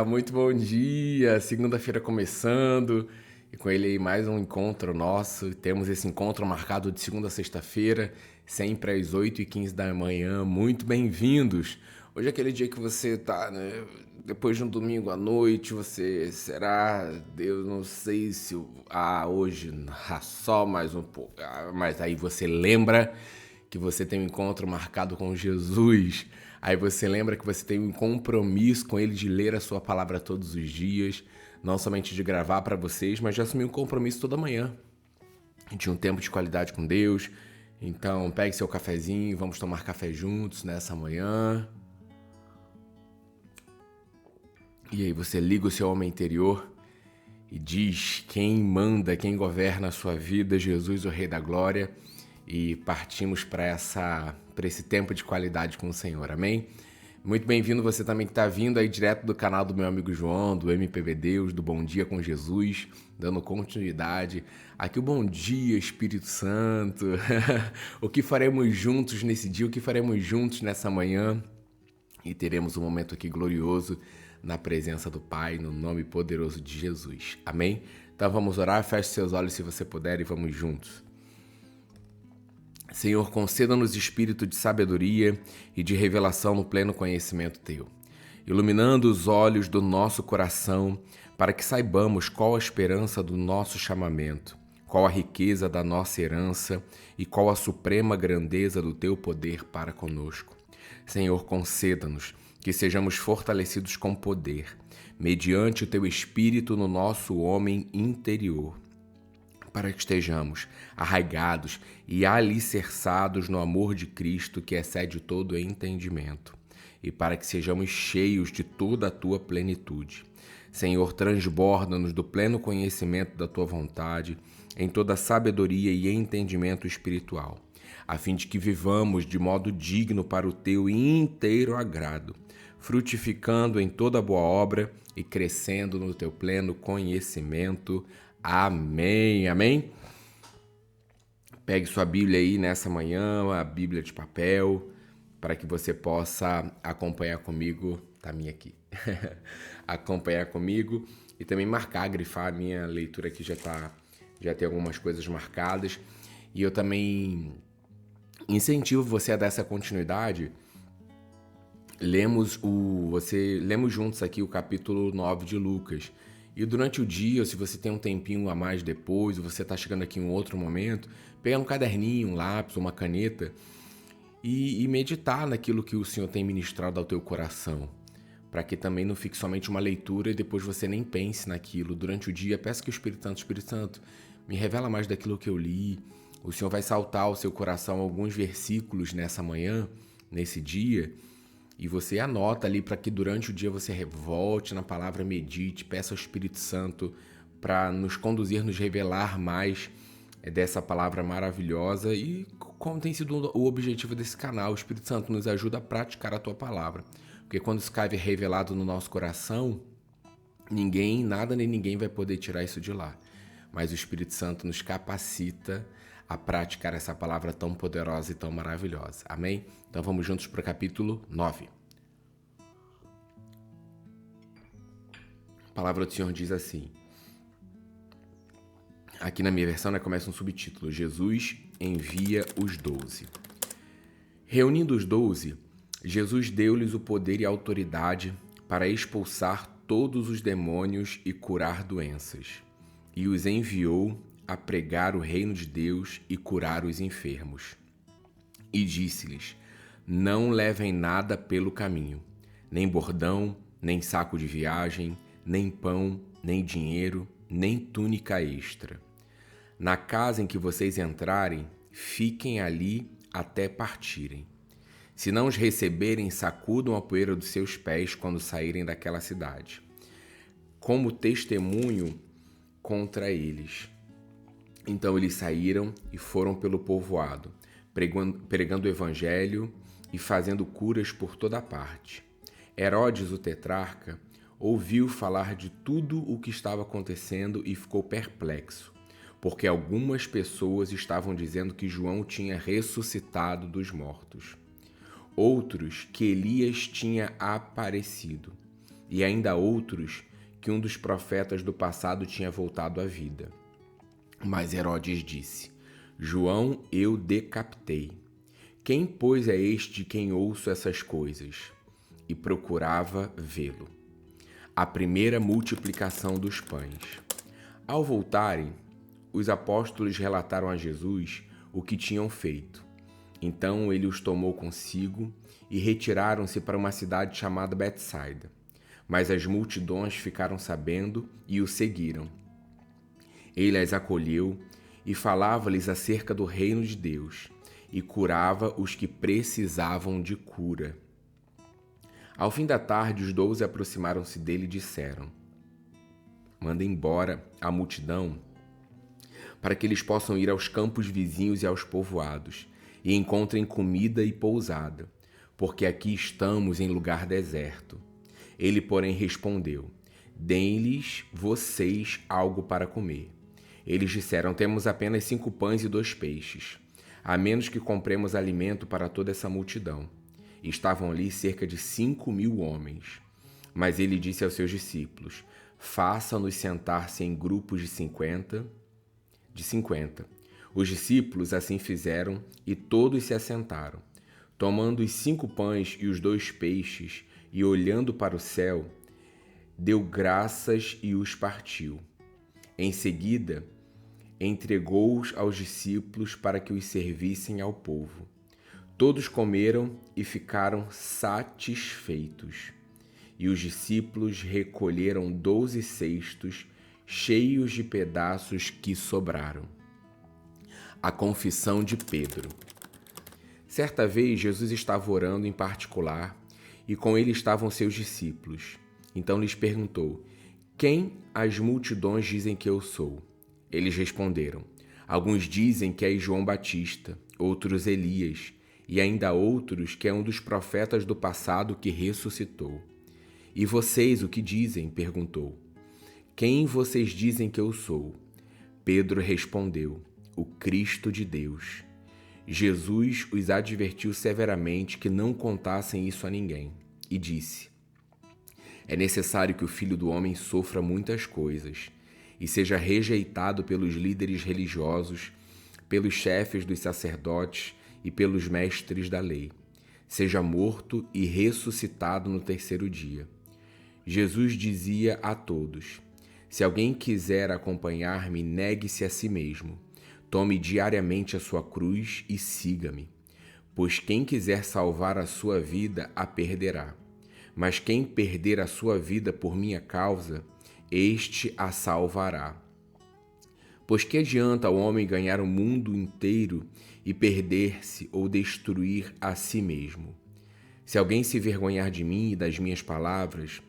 muito bom dia. Segunda-feira começando e com ele aí mais um encontro nosso. Temos esse encontro marcado de segunda a sexta-feira, sempre às 8h15 da manhã. Muito bem-vindos. Hoje é aquele dia que você tá, né? Depois de um domingo à noite, você será, Deus, não sei se hoje só mais um pouco. Mas aí você lembra que você tem um encontro marcado com Jesus. Aí você lembra que você tem um compromisso com Ele de ler a sua palavra todos os dias, não somente de gravar para vocês, mas de assumir um compromisso toda manhã, de um tempo de qualidade com Deus. Então pegue seu cafezinho, vamos tomar café juntos nessa manhã. E aí você liga o seu homem interior e diz quem manda, quem governa a sua vida, Jesus, o Rei da Glória. E partimos para esse tempo de qualidade com o Senhor, amém? Muito bem-vindo você também que está vindo aí direto do canal do meu amigo João, do MPB Deus, do Bom Dia com Jesus, dando continuidade. Aqui o Bom Dia, Espírito Santo. O que faremos juntos nesse dia, o que faremos juntos nessa manhã. E teremos um momento aqui glorioso na presença do Pai, no nome poderoso de Jesus, amém? Então vamos orar, feche seus olhos se você puder e vamos juntos. Senhor, conceda-nos espírito de sabedoria e de revelação no pleno conhecimento Teu, iluminando os olhos do nosso coração para que saibamos qual a esperança do nosso chamamento, qual a riqueza da nossa herança e qual a suprema grandeza do Teu poder para conosco. Senhor, conceda-nos que sejamos fortalecidos com poder, mediante o Teu Espírito no nosso homem interior, para que estejamos arraigados e alicerçados no amor de Cristo que excede todo entendimento, e para que sejamos cheios de toda a Tua plenitude. Senhor, transborda-nos do pleno conhecimento da Tua vontade, em toda sabedoria e entendimento espiritual, a fim de que vivamos de modo digno para o Teu inteiro agrado, frutificando em toda boa obra e crescendo no Teu pleno conhecimento. Amém, amém? Pegue sua Bíblia aí nessa manhã, a Bíblia de papel, para que você possa acompanhar comigo, tá a minha aqui, acompanhar comigo e também marcar, grifar a minha leitura aqui já tem algumas coisas marcadas. E eu também incentivo você a dar essa continuidade. Lemos juntos aqui o capítulo 9 de Lucas. E durante o dia, se você tem um tempinho a mais depois, ou você está chegando aqui em um outro momento, pegar um caderninho, um lápis, uma caneta e meditar naquilo que o Senhor tem ministrado ao teu coração, para que também não fique somente uma leitura e depois você nem pense naquilo. Durante o dia, peça que o Espírito Santo, me revela mais daquilo que eu li. O Senhor vai saltar ao seu coração alguns versículos nessa manhã, nesse dia, e você anota ali para que durante o dia você volte na palavra, medite, peça ao Espírito Santo para nos conduzir, nos revelar mais dessa palavra maravilhosa. E como tem sido o objetivo desse canal, o Espírito Santo nos ajuda a praticar a Tua palavra. Porque quando isso cai revelado no nosso coração, nada nem ninguém vai poder tirar isso de lá. Mas o Espírito Santo nos capacita a praticar essa palavra tão poderosa e tão maravilhosa. Amém? Então vamos juntos para o capítulo 9. A palavra do Senhor diz assim. Aqui na minha versão, começa um subtítulo. Jesus envia os 12. Reunindo os 12, Jesus deu-lhes o poder e a autoridade para expulsar todos os demônios e curar doenças. E os enviou a pregar o reino de Deus e curar os enfermos. E disse-lhes: não levem nada pelo caminho, nem bordão, nem saco de viagem, nem pão, nem dinheiro, nem túnica extra. Na casa em que vocês entrarem, fiquem ali até partirem. Se não os receberem, sacudam a poeira dos seus pés quando saírem daquela cidade, como testemunho contra eles. Então eles saíram e foram pelo povoado, pregando o evangelho e fazendo curas por toda parte. Herodes, o tetrarca, ouviu falar de tudo o que estava acontecendo e ficou perplexo, porque algumas pessoas estavam dizendo que João tinha ressuscitado dos mortos. Outros, que Elias tinha aparecido. e ainda outros que um dos profetas do passado tinha voltado à vida. Mas Herodes disse: João eu decapitei. Quem, pois, é este de quem ouço essas coisas? E procurava vê-lo. A primeira multiplicação dos pães. Ao voltarem, os apóstolos relataram a Jesus o que tinham feito. Então ele os tomou consigo e retiraram-se para uma cidade chamada Betsaida. Mas as multidões ficaram sabendo e o seguiram. Ele as acolheu e falava-lhes acerca do reino de Deus e curava os que precisavam de cura. Ao fim da tarde, os 12 aproximaram-se dele e disseram: Manda embora a multidão para que eles possam ir aos campos vizinhos e aos povoados e encontrem comida e pousada, porque aqui estamos em lugar deserto. Ele, porém, respondeu: Deem-lhes vocês algo para comer. Eles disseram: Temos apenas 5 pães e 2 peixes, a menos que compremos alimento para toda essa multidão. E estavam ali cerca de 5.000 homens. Mas ele disse aos seus discípulos: Faça-nos sentar-se em grupos de 50. Os discípulos assim fizeram e todos se assentaram. Tomando os 5 pães e os 2 peixes e olhando para o céu, deu graças e os partiu. Em seguida, entregou-os aos discípulos para que os servissem ao povo. Todos comeram e ficaram satisfeitos. E os discípulos recolheram 12 cestos cheios de pedaços que sobraram. A confissão de Pedro. Certa vez Jesus estava orando em particular e com ele estavam seus discípulos. Então lhes perguntou: Quem as multidões dizem que eu sou? Eles responderam: Alguns dizem que é João Batista, outros Elias, e ainda outros que é um dos profetas do passado que ressuscitou. E vocês o que dizem? Perguntou. Quem vocês dizem que eu sou? Pedro respondeu: O Cristo de Deus. Jesus os advertiu severamente que não contassem isso a ninguém, e disse: É necessário que o Filho do Homem sofra muitas coisas, e seja rejeitado pelos líderes religiosos, pelos chefes dos sacerdotes e pelos mestres da lei. Seja morto e ressuscitado no 3º dia. Jesus dizia a todos: Se alguém quiser acompanhar-me, negue-se a si mesmo. Tome diariamente a sua cruz e siga-me. Pois quem quiser salvar a sua vida, a perderá. Mas quem perder a sua vida por minha causa, este a salvará. Pois que adianta o homem ganhar o mundo inteiro e perder-se ou destruir a si mesmo? Se alguém se envergonhar de mim e das minhas palavras,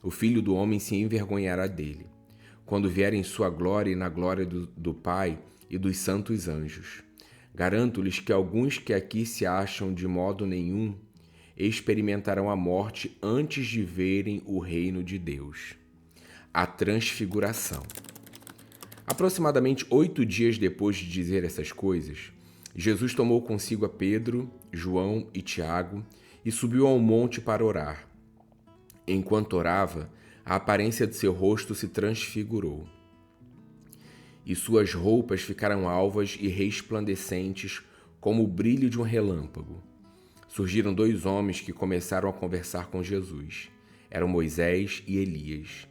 o Filho do Homem se envergonhará dele, quando vier em sua glória e na glória do Pai e dos santos anjos. Garanto-lhes que alguns que aqui se acham de modo nenhum experimentarão a morte antes de verem o reino de Deus. A transfiguração. Aproximadamente 8 dias depois de dizer essas coisas, Jesus tomou consigo a Pedro, João e Tiago e subiu ao monte para orar. Enquanto orava, a aparência de seu rosto se transfigurou, e suas roupas ficaram alvas e resplandecentes como o brilho de um relâmpago. Surgiram 2 homens que começaram a conversar com Jesus. Eram Moisés e Elias.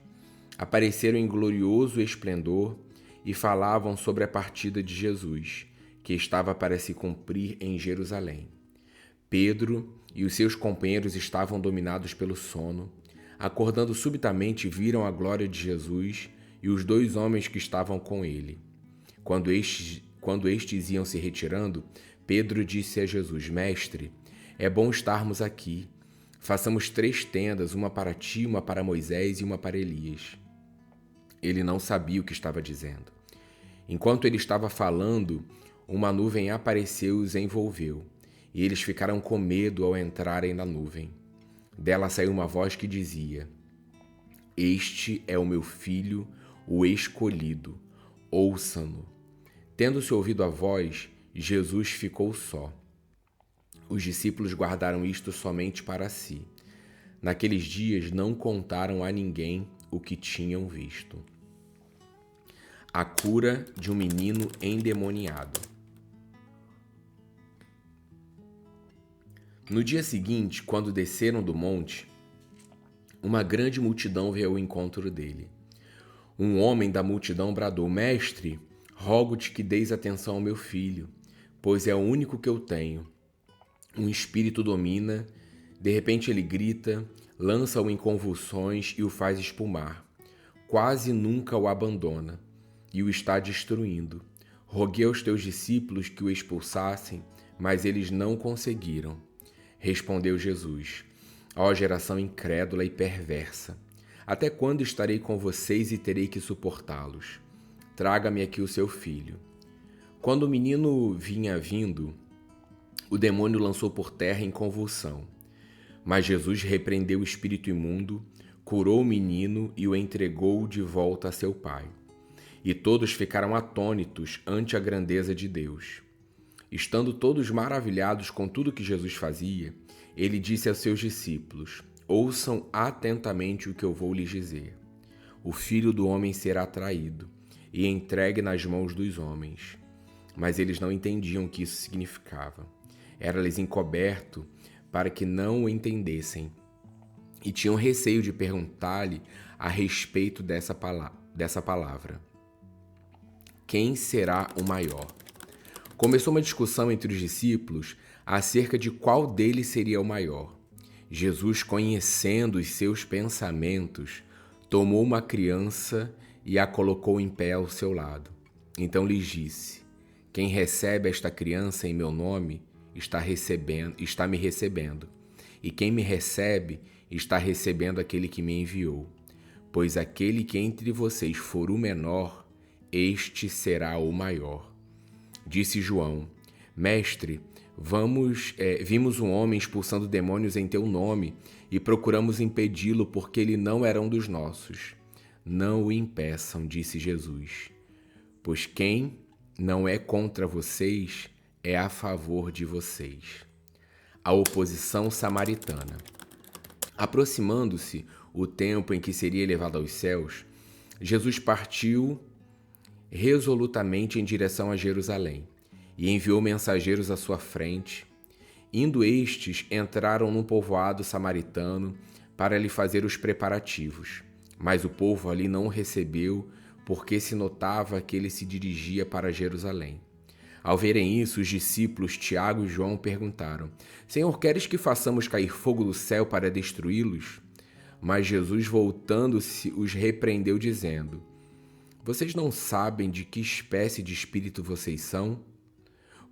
Apareceram em glorioso esplendor e falavam sobre a partida de Jesus, que estava para se cumprir em Jerusalém. Pedro e os seus companheiros estavam dominados pelo sono. Acordando subitamente, viram a glória de Jesus e os 2 homens que estavam com ele. Quando estes iam se retirando, Pedro disse a Jesus: Mestre, é bom estarmos aqui. Façamos 3 tendas, uma para ti, uma para Moisés e uma para Elias. Ele não sabia o que estava dizendo. Enquanto ele estava falando, uma nuvem apareceu e os envolveu, e eles ficaram com medo ao entrarem na nuvem. Dela saiu uma voz que dizia: Este é o meu filho, o escolhido, ouçam-no. Tendo-se ouvido a voz, Jesus ficou só. Os discípulos guardaram isto somente para si. Naqueles dias não contaram a ninguém o que tinham visto. A cura de um menino endemoniado. No dia seguinte, quando desceram do monte, uma grande multidão veio ao encontro dele. Um homem da multidão bradou: Mestre, rogo-te que deis atenção ao meu filho, pois é o único que eu tenho. Um espírito domina, de repente ele grita, lança-o em convulsões e o faz espumar. Quase nunca o abandona e o está destruindo. Roguei aos teus discípulos que o expulsassem, mas eles não conseguiram. Respondeu Jesus: Ó geração incrédula e perversa, até quando estarei com vocês e terei que suportá-los? Traga-me aqui o seu filho. Quando o menino vinha vindo, o demônio lançou por terra em convulsão. Mas Jesus repreendeu o espírito imundo, curou o menino e o entregou de volta a seu pai. E todos ficaram atônitos ante a grandeza de Deus. Estando todos maravilhados com tudo que Jesus fazia, ele disse aos seus discípulos: Ouçam atentamente o que eu vou lhes dizer. O Filho do Homem será traído e entregue nas mãos dos homens. Mas eles não entendiam o que isso significava. Era-lhes encoberto para que não o entendessem. E tinham receio de perguntar-lhe a respeito dessa palavra. Quem será o maior? Começou uma discussão entre os discípulos acerca de qual deles seria o maior. Jesus, conhecendo os seus pensamentos, tomou uma criança e a colocou em pé ao seu lado. Então lhes disse: Quem recebe esta criança em meu nome está me recebendo, e quem me recebe está recebendo aquele que me enviou. Pois aquele que entre vocês for o menor, este será o maior. Disse João: Mestre, vimos um homem expulsando demônios em teu nome e procuramos impedi-lo porque ele não era um dos nossos. Não o impeçam, disse Jesus, pois quem não é contra vocês é a favor de vocês. A oposição samaritana. Aproximando-se o tempo em que seria elevado aos céus, Jesus partiu resolutamente em direção a Jerusalém e enviou mensageiros à sua frente. Indo estes, entraram num povoado samaritano para lhe fazer os preparativos. Mas o povo ali não o recebeu, porque se notava que ele se dirigia para Jerusalém. Ao verem isso, os discípulos Tiago e João perguntaram: Senhor, queres que façamos cair fogo do céu para destruí-los? Mas Jesus, voltando-se, os repreendeu, dizendo: Vocês não sabem de que espécie de espírito vocês são?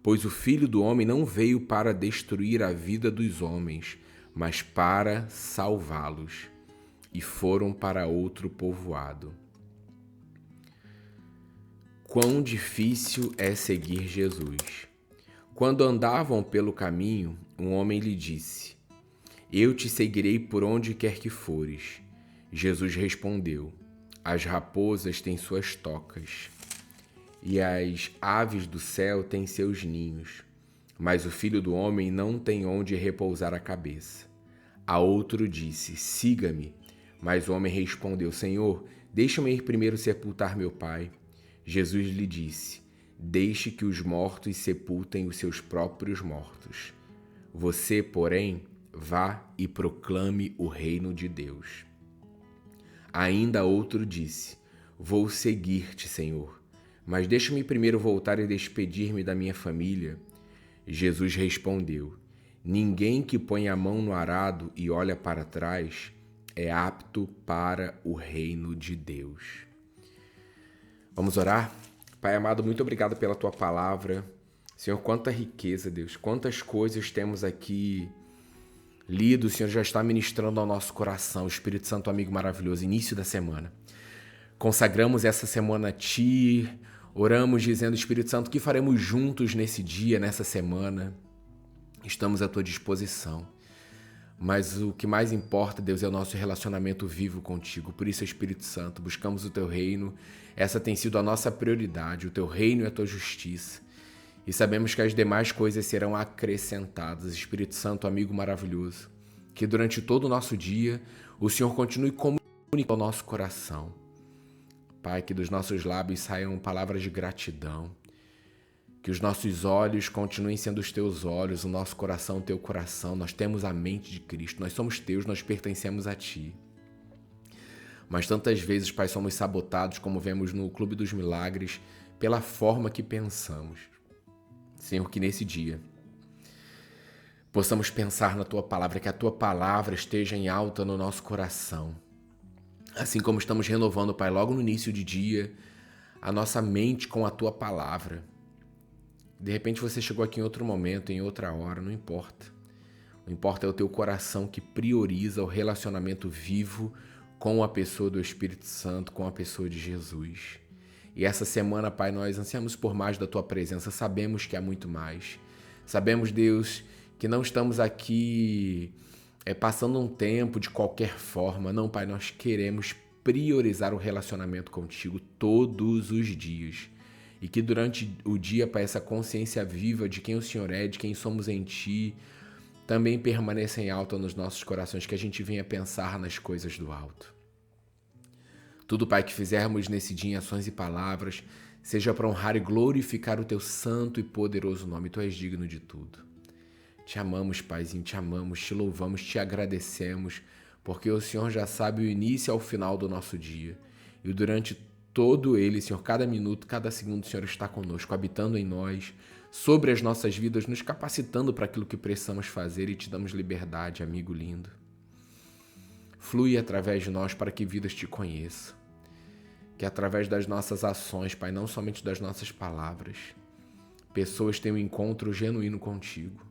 Pois o Filho do Homem não veio para destruir a vida dos homens, mas para salvá-los. E foram para outro povoado. Quão difícil é seguir Jesus! Quando andavam pelo caminho, um homem lhe disse: Eu te seguirei por onde quer que fores. Jesus respondeu: As raposas têm suas tocas, e as aves do céu têm seus ninhos, mas o Filho do Homem não tem onde repousar a cabeça. A outro disse: Siga-me. Mas o homem respondeu: Senhor, deixa-me ir primeiro sepultar meu pai. Jesus lhe disse: Deixe que os mortos sepultem os seus próprios mortos. Você, porém, vá e proclame o reino de Deus. Ainda outro disse: Vou seguir-te, Senhor, mas deixa-me primeiro voltar e despedir-me da minha família. Jesus respondeu: Ninguém que põe a mão no arado e olha para trás é apto para o reino de Deus. Vamos orar? Pai amado, muito obrigado pela Tua palavra. Senhor, quanta riqueza, Deus, quantas coisas temos aqui lido. O Senhor já está ministrando ao nosso coração. Espírito Santo, amigo maravilhoso, início da semana. Consagramos essa semana a Ti, oramos dizendo: Espírito Santo, o que faremos juntos nesse dia, nessa semana? Estamos à Tua disposição. Mas o que mais importa, Deus, é o nosso relacionamento vivo contigo. Por isso, Espírito Santo, buscamos o Teu reino. Essa tem sido a nossa prioridade, o Teu reino e a Tua justiça. E sabemos que as demais coisas serão acrescentadas. Espírito Santo, amigo maravilhoso, Que durante todo o nosso dia, o Senhor continue comunicando ao nosso coração. Pai, que dos nossos lábios saiam palavras de gratidão. Que os nossos olhos continuem sendo os teus olhos, o nosso coração o teu coração. Nós temos a mente de Cristo, nós somos teus, nós pertencemos a ti. Mas tantas vezes, Pai, somos sabotados, como vemos no Clube dos Milagres, pela forma que pensamos. Senhor, que nesse dia possamos pensar na Tua Palavra, que a Tua Palavra esteja em alta no nosso coração. Assim como estamos renovando, Pai, logo no início de dia, a nossa mente com a Tua Palavra. De repente você chegou aqui em outro momento, em outra hora, não importa. O que importa é o teu coração que prioriza o relacionamento vivo com a pessoa do Espírito Santo, com a pessoa de Jesus. E essa semana, Pai, nós ansiamos por mais da Tua presença, sabemos que há muito mais. Sabemos, Deus, que não estamos aqui passando um tempo de qualquer forma. Não, Pai, nós queremos priorizar o relacionamento contigo todos os dias. E que durante o dia, Pai, essa consciência viva de quem o Senhor é, de quem somos em Ti, também permaneça em alta nos nossos corações, que a gente venha pensar nas coisas do alto. Tudo, Pai, que fizermos nesse dia em ações e palavras, seja para honrar e glorificar o Teu santo e poderoso nome. Tu és digno de tudo. Te amamos, Paizinho, te amamos, te louvamos, te agradecemos, porque o Senhor já sabe o início ao final do nosso dia. E durante todo ele, Senhor, cada minuto, cada segundo, o Senhor está conosco, habitando em nós, sobre as nossas vidas, nos capacitando para aquilo que precisamos fazer e te damos liberdade, amigo lindo. Flui através de nós para que vidas te conheçam. Que através das nossas ações, Pai, não somente das nossas palavras, pessoas tenham um encontro genuíno contigo.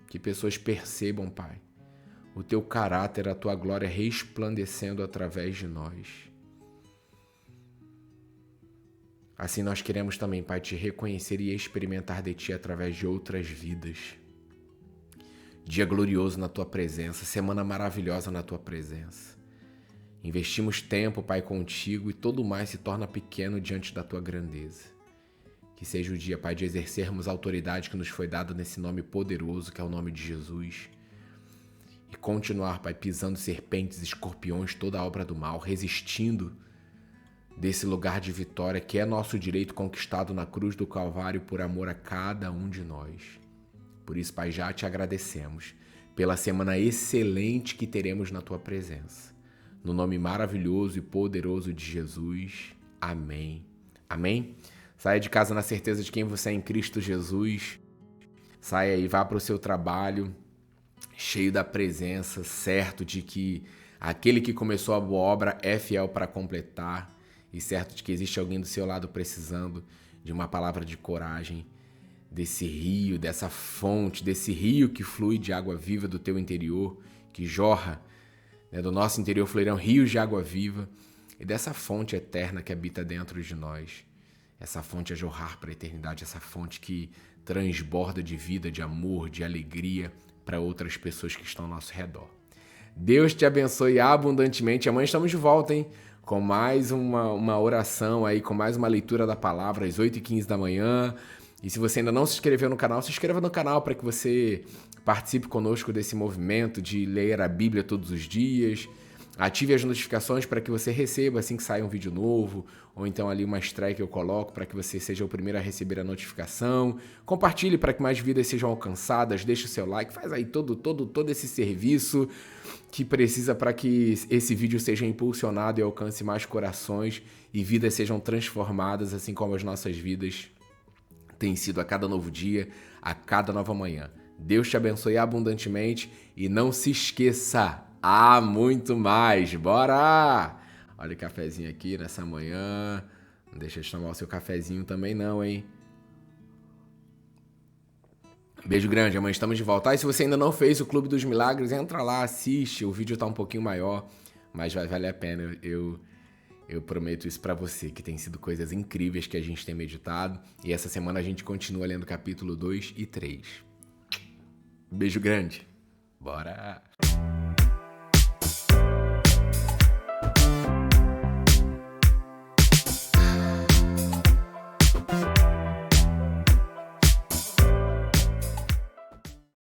Que pessoas percebam, Pai, o teu caráter, a tua glória resplandecendo através de nós. Assim nós queremos também, Pai, te reconhecer e experimentar de ti através de outras vidas. Dia glorioso na tua presença, semana maravilhosa na tua presença. Investimos tempo, Pai, contigo e todo mais se torna pequeno diante da tua grandeza. Que seja o dia, Pai, de exercermos a autoridade que nos foi dada nesse nome poderoso que é o nome de Jesus. E continuar, Pai, pisando serpentes, escorpiões, toda a obra do mal, resistindo desse lugar de vitória que é nosso direito conquistado na cruz do Calvário por amor a cada um de nós. Por isso, Pai, já te agradecemos pela semana excelente que teremos na Tua presença. No nome maravilhoso e poderoso de Jesus. Amém. Amém? Saia de casa na certeza de quem você é em Cristo Jesus. Saia e vá para o seu trabalho cheio da presença, certo de que aquele que começou a boa obra é fiel para completar e certo de que existe alguém do seu lado precisando de uma palavra de coragem, desse rio, dessa fonte, desse rio que flui de água viva do teu interior, que jorra, né, do nosso interior fluirão rios de água viva, e dessa fonte eterna que habita dentro de nós. Essa fonte a jorrar para a eternidade, essa fonte que transborda de vida, de amor, de alegria para outras pessoas que estão ao nosso redor. Deus te abençoe abundantemente. Amanhã estamos de volta, hein? Com mais uma oração aí, com mais uma leitura da palavra às 8h15 da manhã. E se você ainda não se inscreveu no canal, se inscreva no canal para que você participe conosco desse movimento de ler a Bíblia todos os dias. Ative as notificações para que você receba assim que sair um vídeo novo, ou então ali uma estreia que eu coloco para que você seja o primeiro a receber a notificação. Compartilhe para que mais vidas sejam alcançadas, deixe o seu like, faz aí todo esse serviço que precisa para que esse vídeo seja impulsionado e alcance mais corações e vidas sejam transformadas, assim como as nossas vidas têm sido a cada novo dia, a cada nova manhã. Deus te abençoe abundantemente e não se esqueça, há muito mais. Bora! Olha o cafezinho aqui nessa manhã. Não deixa de tomar o seu cafezinho também não, hein? Beijo grande, amanhã estamos de volta. E se você ainda não fez o Clube dos Milagres, entra lá, assiste. O vídeo tá um pouquinho maior, mas vai valer a pena. Eu prometo isso pra você, que tem sido coisas incríveis que a gente tem meditado. E essa semana a gente continua lendo capítulo 2 e 3. Beijo grande. Bora!